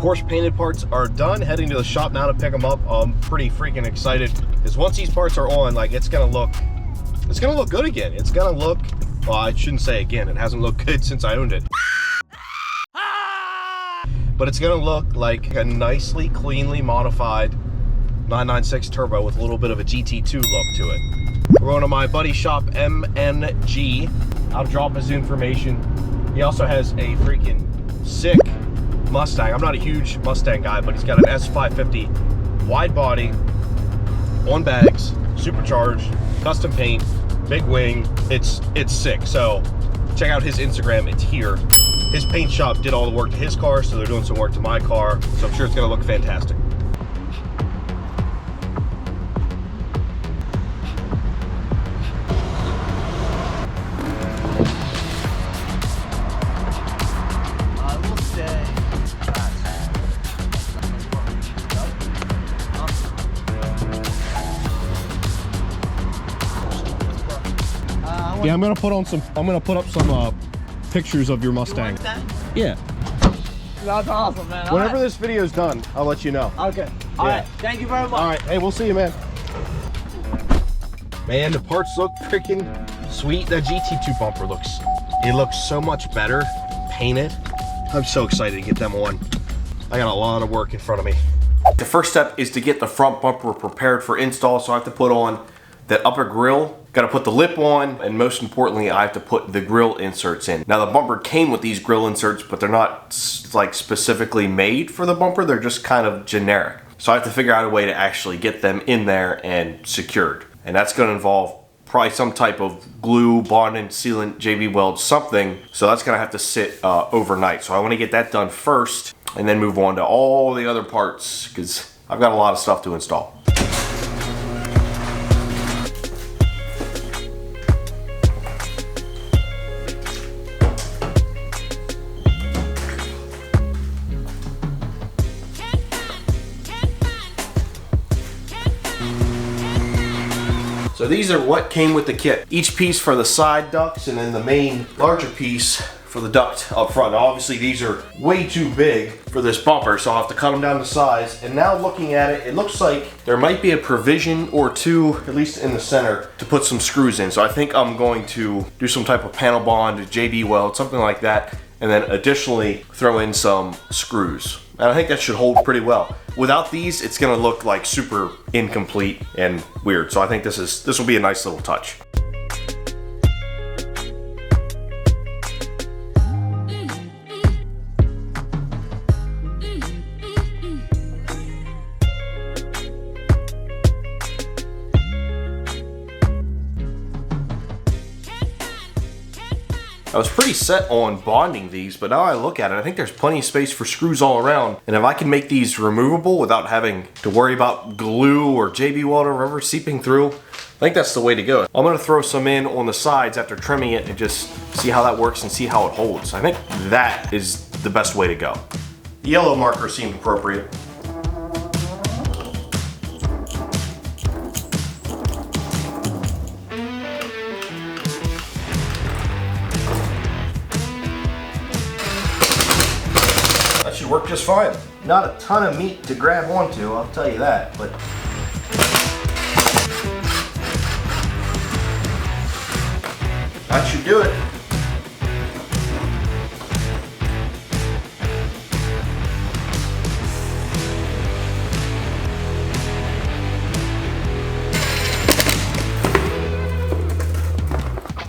Porsche painted parts are done. Heading to the shop now to pick them up. I'm pretty freaking excited because once these parts are on, like it's gonna look good again. It's gonna look, well, I shouldn't say again, it hasn't looked good since I owned it. But it's gonna look like a nicely, cleanly modified 996 turbo with a little bit of a GT2 look to it. We're going to my buddy's shop, MNG. I'll drop his information. He also has a freaking sick Mustang. I'm not a huge Mustang guy, but he's got an S550 wide body, on bags, supercharged, custom paint, big wing. It's sick. So check out his Instagram. It's here. His paint shop did all the work to his car, so they're doing some work to my car. So I'm sure it's gonna look fantastic. Yeah, I'm gonna put up some pictures of your Mustang. Yeah. That's awesome, man. Whenever this video's done, I'll let you know. Okay. All right. Thank you very much. All right. Hey, we'll see you, man. Man, the parts look freaking sweet. That GT2 bumper looks so much better painted. I'm so excited to get them on. I got a lot of work in front of me. The first step is to get the front bumper prepared for install. So I have to put on that upper grille. Got to put the lip on, and most importantly, I have to put the grill inserts in. Now the bumper came with these grill inserts, but they're not like specifically made for the bumper. They're just kind of generic. So I have to figure out a way to actually get them in there and secured. And that's going to involve probably some type of glue, bondant, sealant, JB weld, something. So that's going to have to sit overnight. So I want to get that done first and then move on to all the other parts because I've got a lot of stuff to install. So these are what came with the kit. Each piece for the side ducts and then the main larger piece for the duct up front. Now obviously these are way too big for this bumper, so I'll have to cut them down to size. And now looking at it, it looks like there might be a provision or two, at least in the center, to put some screws in. So I think I'm going to do some type of panel bond, JB weld, something like that. And then additionally throw in some screws. And I think that should hold pretty well. Without these, it's gonna look like super incomplete and weird. So I think this will be a nice little touch. I was pretty set on bonding these, but now I look at it, I think there's plenty of space for screws all around. And if I can make these removable without having to worry about glue or JB weld or whatever seeping through, I think that's the way to go. I'm gonna throw some in on the sides after trimming it and just see how that works and see how it holds. I think that is the best way to go. The yellow marker seemed appropriate. Work just fine. Not a ton of meat to grab onto, I'll tell you that, but that should do it.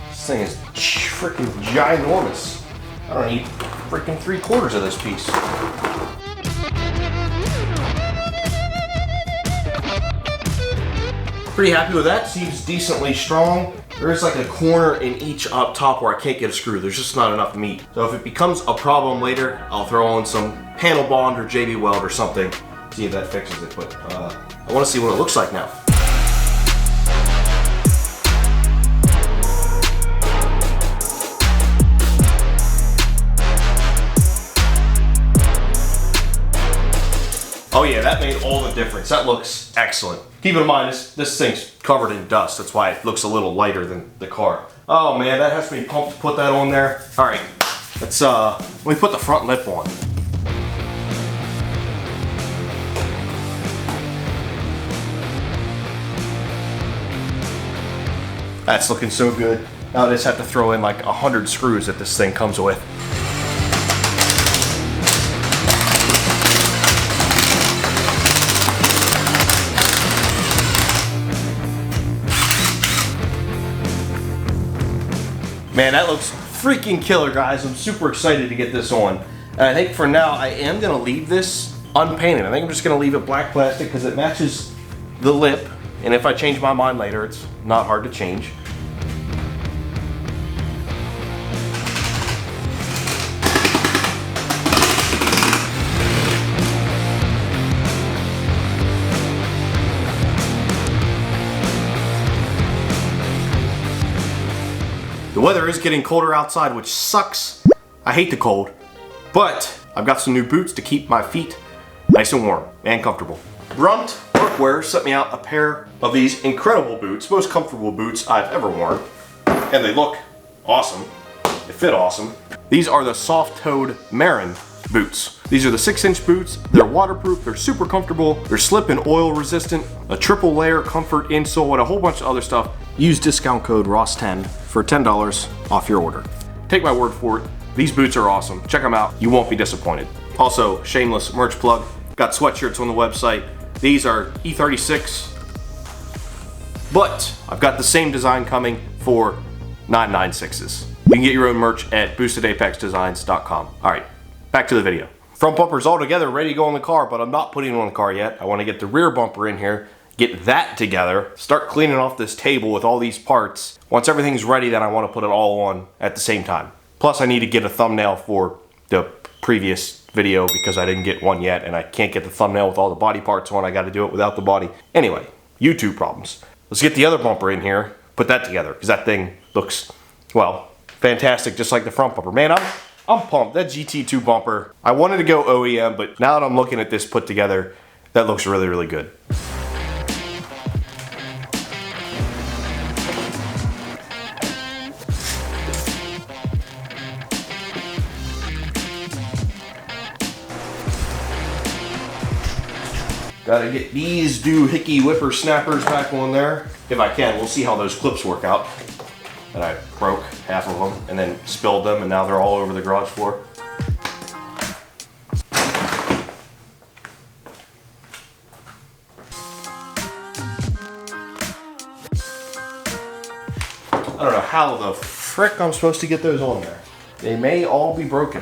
This thing is freaking ginormous. I don't need freaking 3/4 of this piece. Pretty happy with that. Seems decently strong. There is like a corner in each up top where I can't get a screw. There's just not enough meat. So if it becomes a problem later, I'll throw on some panel bond or JB weld or something. See if that fixes it. But I want to see what it looks like now. Oh yeah, that made all the difference. That looks excellent. Keep in mind, this thing's covered in dust. That's why it looks a little lighter than the car. Oh man, that has to be pumped to put that on there. All right, let me put the front lip on. That's looking so good. Now I just have to throw in like 100 screws that this thing comes with. Man, that looks freaking killer, guys. I'm super excited to get this on. And I think for now, I am gonna leave this unpainted. I think I'm just gonna leave it black plastic because it matches the lip. And if I change my mind later, it's not hard to change. The weather is getting colder outside, which sucks. I hate the cold, but I've got some new boots to keep my feet nice and warm and comfortable. Brunt Workwear sent me out a pair of these incredible boots, most comfortable boots I've ever worn, and they look awesome. They fit awesome. These are the soft-toed Marin boots. These are the 6-inch boots. They're waterproof, they're super comfortable, they're slip and oil resistant, a triple layer comfort insole, and a whole bunch of other stuff. Use discount code ROSS10 for $10 off your order. Take my word for it, these boots are awesome. Check them out, you won't be disappointed. Also, shameless merch plug, got sweatshirts on the website. These are E36, but I've got the same design coming for 996s. You can get your own merch at boostedapexdesigns.com. All right, back to the video. Front bumper's all together, ready to go in the car, but I'm not putting it on the car yet. I want to get the rear bumper in here, get that together, start cleaning off this table with all these parts. Once everything's ready, then I want to put it all on at the same time. Plus, I need to get a thumbnail for the previous video because I didn't get one yet, and I can't get the thumbnail with all the body parts on. I got to do it without the body. Anyway, YouTube problems. Let's get the other bumper in here, put that together, because that thing looks, well, fantastic, just like the front bumper. Man, I'm pumped. That GT2 bumper, I wanted to go OEM, but now that I'm looking at this put together, that looks really, really good. Gotta get these doohickey whippersnappers back on there. If I can, we'll see how those clips work out. And I broke half of them and then spilled them, and now they're all over the garage floor. I don't know how the frick I'm supposed to get those on there. They may all be broken.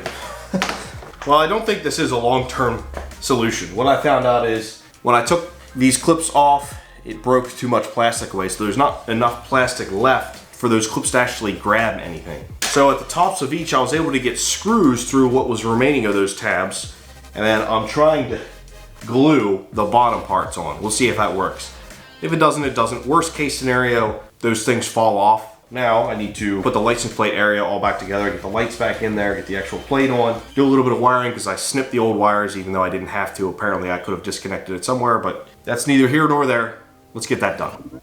Well, I don't think this is a long-term solution. What I found out is when I took these clips off, it broke too much plastic away, so there's not enough plastic left for those clips to actually grab anything. So at the tops of each, I was able to get screws through what was remaining of those tabs, and then I'm trying to glue the bottom parts on. We'll see if that works. If it doesn't, it doesn't. Worst case scenario, those things fall off. Now I need to put the license plate area all back together, get the lights back in there, get the actual plate on, do a little bit of wiring because I snipped the old wires even though I didn't have to. Apparently I could have disconnected it somewhere, but that's neither here nor there. Let's get that done.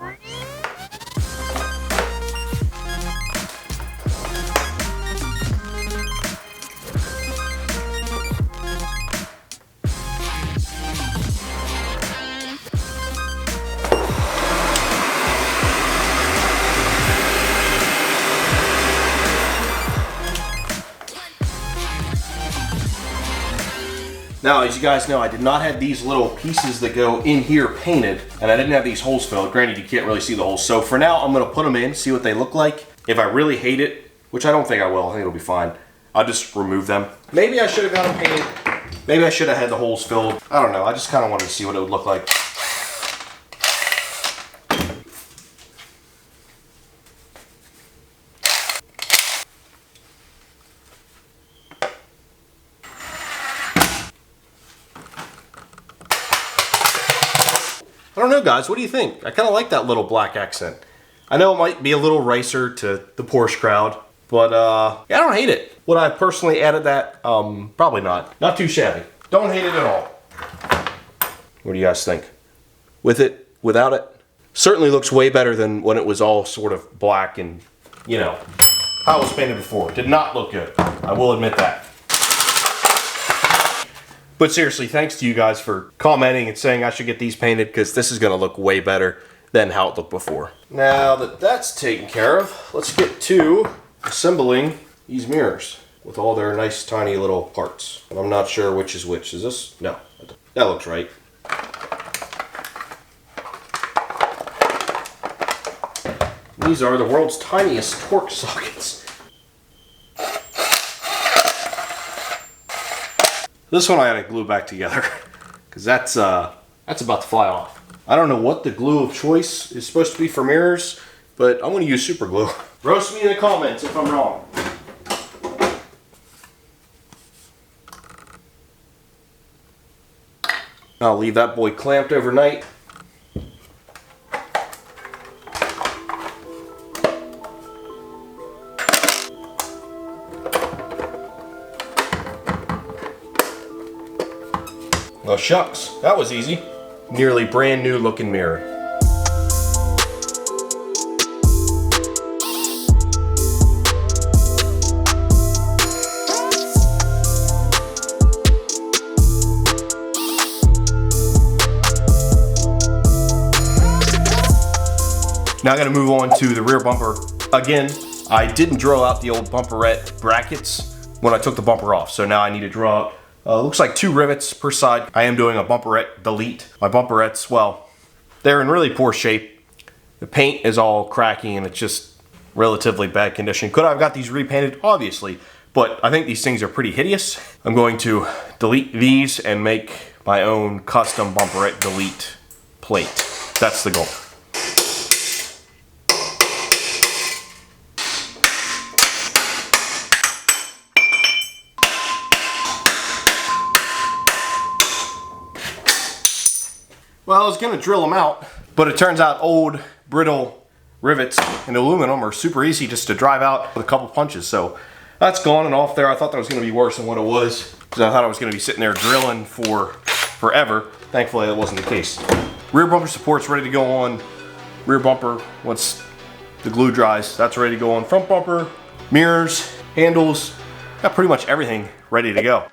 Now, as you guys know, I did not have these little pieces that go in here painted, and I didn't have these holes filled. Granted, you can't really see the holes. So for now, I'm gonna put them in, see what they look like. If I really hate it, which I don't think I will, I think it'll be fine, I'll just remove them. Maybe I should have got them painted. Maybe I should have had the holes filled. I don't know, I just kind of wanted to see what it would look like. I don't know, guys, what do you think? I kind of like that little black accent. I know it might be a little racer to the Porsche crowd, but yeah, I don't hate it. Would I personally added that? Probably not. Not too shabby. Don't hate it at all. What do you guys think? With it, without it? Certainly looks way better than when it was all sort of black and, you know, how it was painted before. Did not look good. I will admit that. But seriously, thanks to you guys for commenting and saying I should get these painted because this is going to look way better than how it looked before. Now that that's taken care of, let's get to assembling these mirrors with all their nice tiny little parts. And I'm not sure which is which. Is this? No, that looks right. These are the world's tiniest torque sockets. This one I gotta glue back together because that's about to fly off. I don't know what the glue of choice is supposed to be for mirrors, but I'm gonna use super glue. Roast me in the comments if I'm wrong. I'll leave that boy clamped overnight. Oh shucks, that was easy. Nearly brand new looking mirror. Now I'm gonna move on to the rear bumper. Again, I didn't draw out the old bumperette brackets when I took the bumper off, so now I need to draw out looks like 2 rivets per side. I am doing a bumperette delete. My bumperettes, well, they're in really poor shape. The paint is all cracking and it's just relatively bad condition. Could I have got these repainted? Obviously, but I think these things are pretty hideous. I'm going to delete these and make my own custom bumperette delete plate. That's the goal. Well, I was gonna drill them out, but it turns out old, brittle rivets and aluminum are super easy just to drive out with a couple punches. So that's gone and off there. I thought that was gonna be worse than what it was, because I thought I was gonna be sitting there drilling for forever. Thankfully, that wasn't the case. Rear bumper support's ready to go on. Rear bumper, once the glue dries, that's ready to go on. Front bumper, mirrors, handles, got pretty much everything ready to go.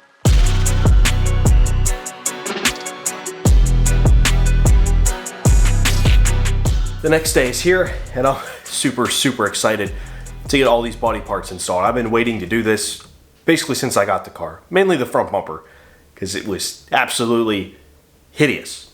The next day is here, and I'm super excited to get all these body parts installed. I've been waiting to do this basically since I got the car, mainly the front bumper, because it was absolutely hideous.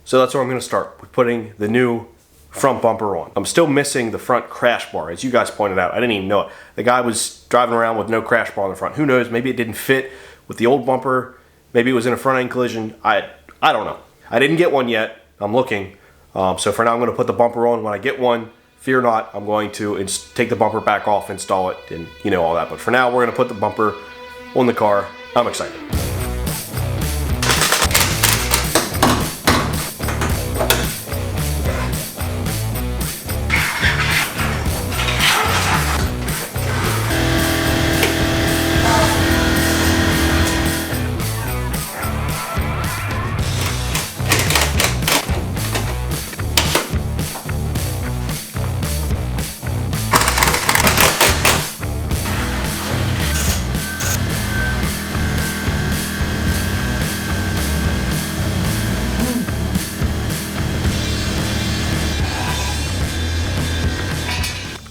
So that's where I'm gonna start, with putting the new front bumper on. I'm still missing the front crash bar, as you guys pointed out. I didn't even know it. The guy was driving around with no crash bar on the front. Who knows, maybe it didn't fit with the old bumper. Maybe it was in a front end collision. I don't know. I didn't get one yet. I'm looking. So for now, I'm going to put the bumper on. When I get one, fear not, I'm going to take the bumper back off, install it, and you know all that. But for now, we're going to put the bumper on the car. I'm excited.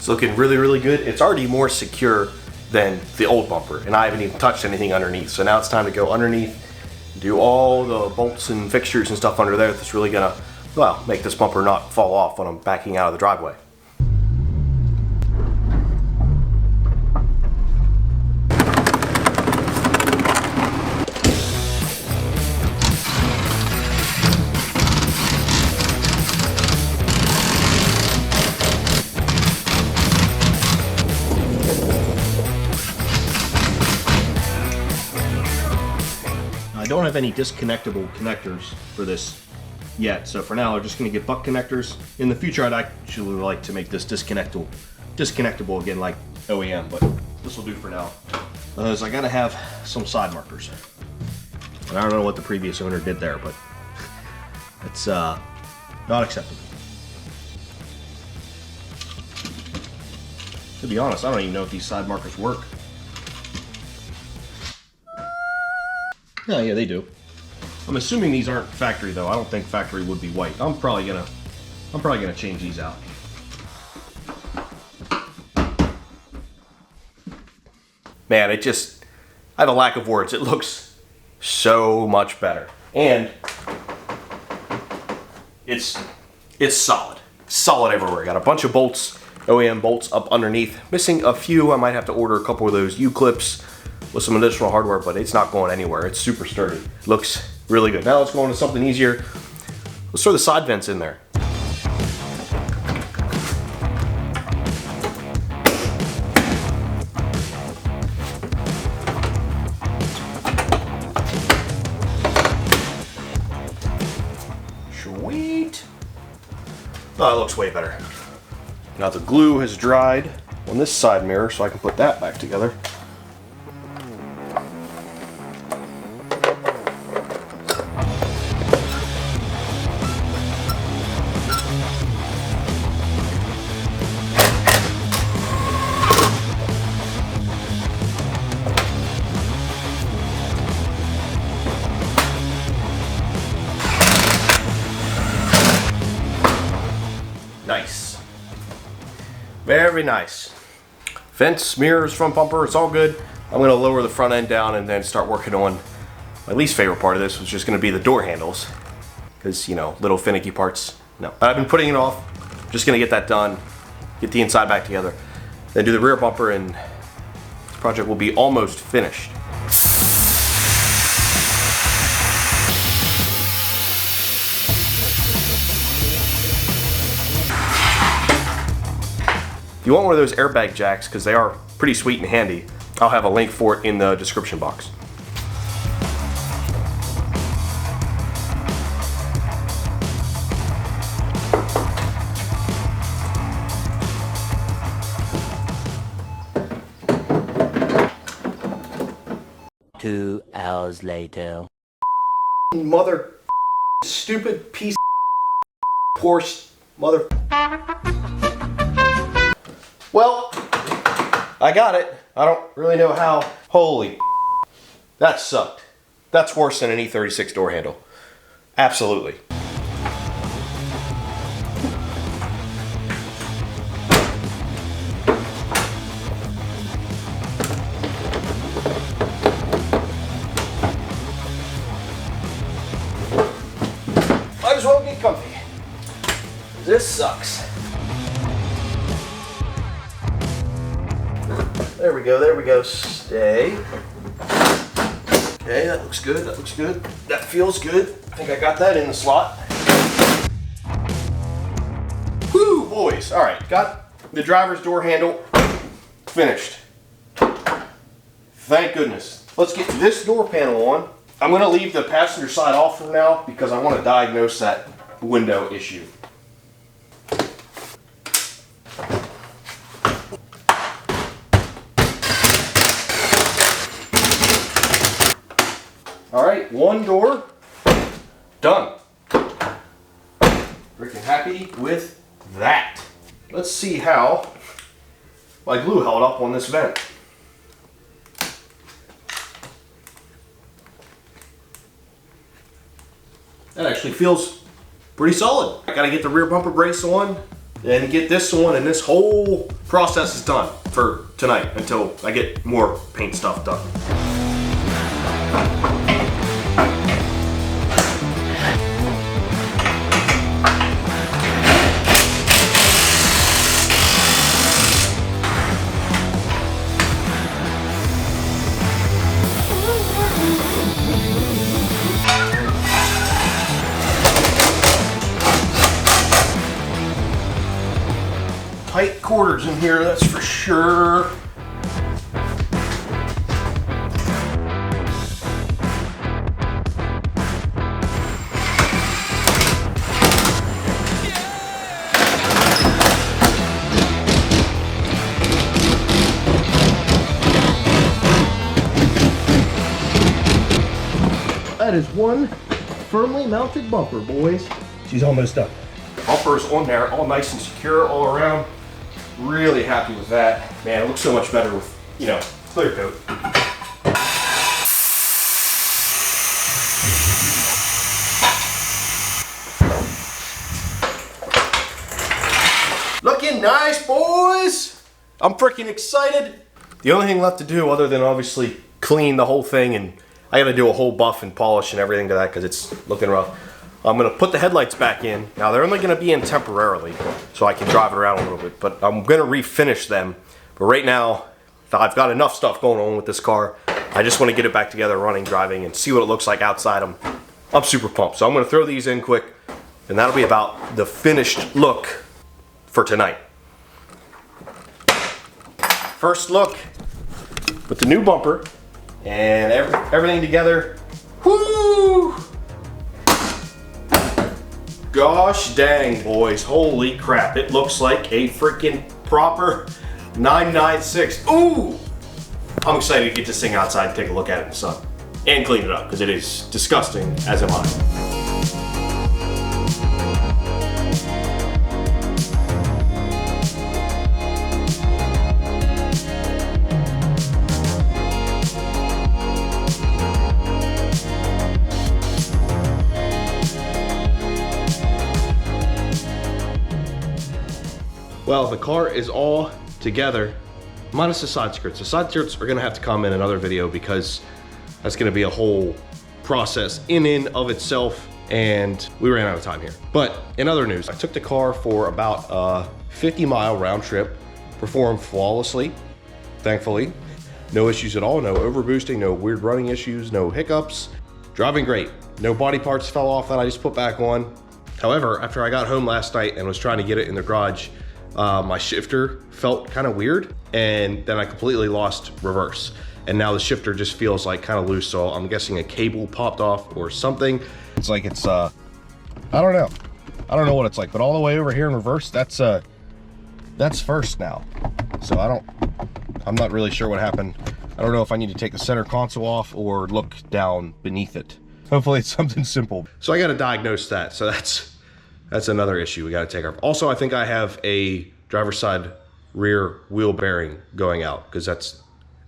Looking really good. It's already more secure than the old bumper, and I haven't even touched anything underneath. So now it's time to go underneath, do all the bolts and fixtures and stuff under there that's really gonna, well, make this bumper not fall off when I'm backing out of the driveway. I don't have any disconnectable connectors for this yet, so for now we're just going to get butt connectors. In the future, I'd actually like to make this disconnectable again, like OEM, but this will do for now. So I got to have some side markers, and I don't know what the previous owner did there, but it's not acceptable. To be honest, I don't even know if these side markers work. Oh, yeah, they do. I'm assuming these aren't factory though. I don't think factory would be white. I'm probably gonna change these out. Man, I have a lack of words. It looks so much better. And it's solid. Solid everywhere. Got a bunch of bolts, OEM bolts up underneath. Missing a few. I might have to order a couple of those U-clips with some additional hardware, but it's not going anywhere. It's super sturdy. Looks really good. Now let's go into something easier. Let's throw the side vents in there. Sweet. Oh, it looks way better. Now the glue has dried on this side mirror, so I can put that back together. Nice. Very nice. Vents, mirrors, front bumper, it's all good. I'm going to lower the front end down and then start working on my least favorite part of this, which is just going to be the door handles. Because, you know, little finicky parts. No. I've been putting it off. Just going to get that done. Get the inside back together. Then do the rear bumper and this project will be almost finished. If you want one of those airbag jacks, because they are pretty sweet and handy, I'll have a link for it in the description box. Two hours later. Mother stupid piece of Porsche mother. Well, I got it. I don't really know how. Holy, that sucked. That's worse than an E36 door handle. Absolutely. Might as well get comfy. This sucks. There we go, there we go. Stay. Okay, that looks good, that looks good. That feels good. I think I got that in the slot. Woo, boys. All right, got the driver's door handle finished. Thank goodness. Let's get this door panel on. I'm gonna leave the passenger side off for now because I want to diagnose that window issue. All right, one door, done. Freaking happy with that. Let's see how my glue held up on this vent. That actually feels pretty solid. I gotta get the rear bumper brace on and get this on, and this whole process is done for tonight until I get more paint stuff done. Tight quarters in here, that's for sure. That is one firmly mounted bumper, boys. She's almost done. Bumper's on there, all nice and secure all around. Really happy with that. Man, it looks so much better with, you know, clear coat. looking nice, boys. I'm freaking excited. The only thing left to do, other than obviously clean the whole thing, and I gotta do a whole buff and polish and everything to that because it's looking rough. I'm gonna put the headlights back in. Now they're only gonna be in temporarily, so I can drive it around a little bit, but I'm gonna refinish them. But right now, I've got enough stuff going on with this car. I just wanna get it back together, running, driving, and see what it looks like outside. I'm super pumped. So I'm gonna throw these in quick, and that'll be about the finished look for tonight. First look with the new bumper and everything together. Woo! Gosh dang, boys. Holy crap. It looks like a freaking proper 996. Ooh! I'm excited to get this thing outside and take a look at it in the sun. And clean it up, because it is disgusting, as am I. Well, the car is all together, minus the side skirts. The side skirts are gonna have to come in another video because that's gonna be a whole process in and of itself, and we ran out of time here. But in other news, I took the car for about a 50-mile round trip, performed flawlessly, thankfully. No issues at all, no overboosting, no weird running issues, no hiccups. Driving great. No body parts fell off that I just put back on. However, after I got home last night and was trying to get it in the garage, my shifter felt kind of weird, and then I completely lost reverse. And now the shifter just feels like kind of loose, so I'm guessing a cable popped off or something. It's like it's, I don't know. I don't know what it's like, but all the way over here in reverse, that's first now. So I'm not really sure what happened. I don't know if I need to take the center console off or look down beneath it. Hopefully it's something simple. So I got to diagnose that, so that's another issue we got to take off. Also, I think I have a driver's side rear wheel bearing going out because that's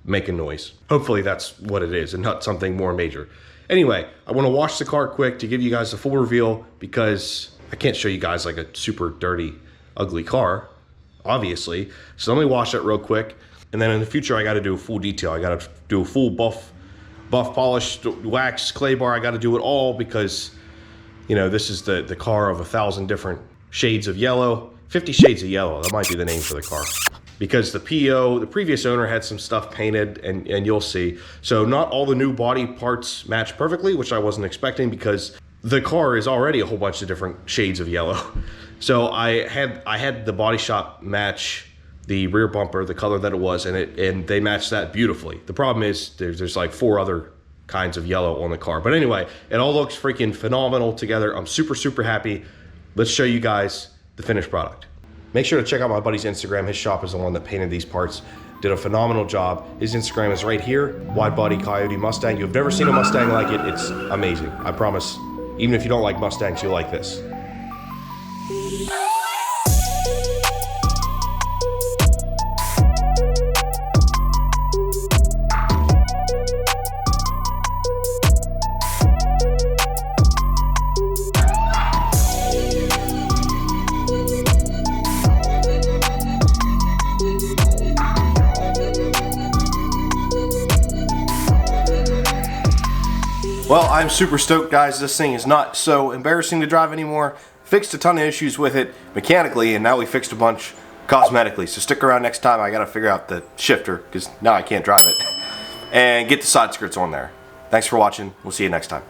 making noise. Hopefully that's what it is and not something more major. Anyway, I want to wash the car quick to give you guys the full reveal because I can't show you guys like a super dirty, ugly car, obviously. So let me wash it real quick. And then in the future, I got to do a full detail. I got to do a full buff polish, wax, clay bar. I got to do it all because, you know, this is the car of 1,000 different shades of yellow. 50 shades of yellow, that might be the name for the car. Because the PO, the previous owner had some stuff painted, and you'll see. So not all the new body parts match perfectly, which I wasn't expecting because the car is already a whole bunch of different shades of yellow. So I had the body shop match the rear bumper, the color that it was, and they matched that beautifully. The problem is there's like 4 other kinds of yellow on the car. But anyway, it all looks freaking phenomenal together. I'm super, super happy. Let's show you guys the finished product. Make sure to check out my buddy's Instagram. His shop is the one that painted these parts. Did a phenomenal job. His Instagram is right here, Wide Body Coyote Mustang. You've never seen a Mustang like it. It's amazing. I promise, even if you don't like Mustangs, you'll like this. Well, I'm super stoked, guys. This thing is not so embarrassing to drive anymore. Fixed a ton of issues with it mechanically, and now we fixed a bunch cosmetically. So stick around next time. I gotta figure out the shifter, because now I can't drive it. And get the side skirts on there. Thanks for watching. We'll see you next time.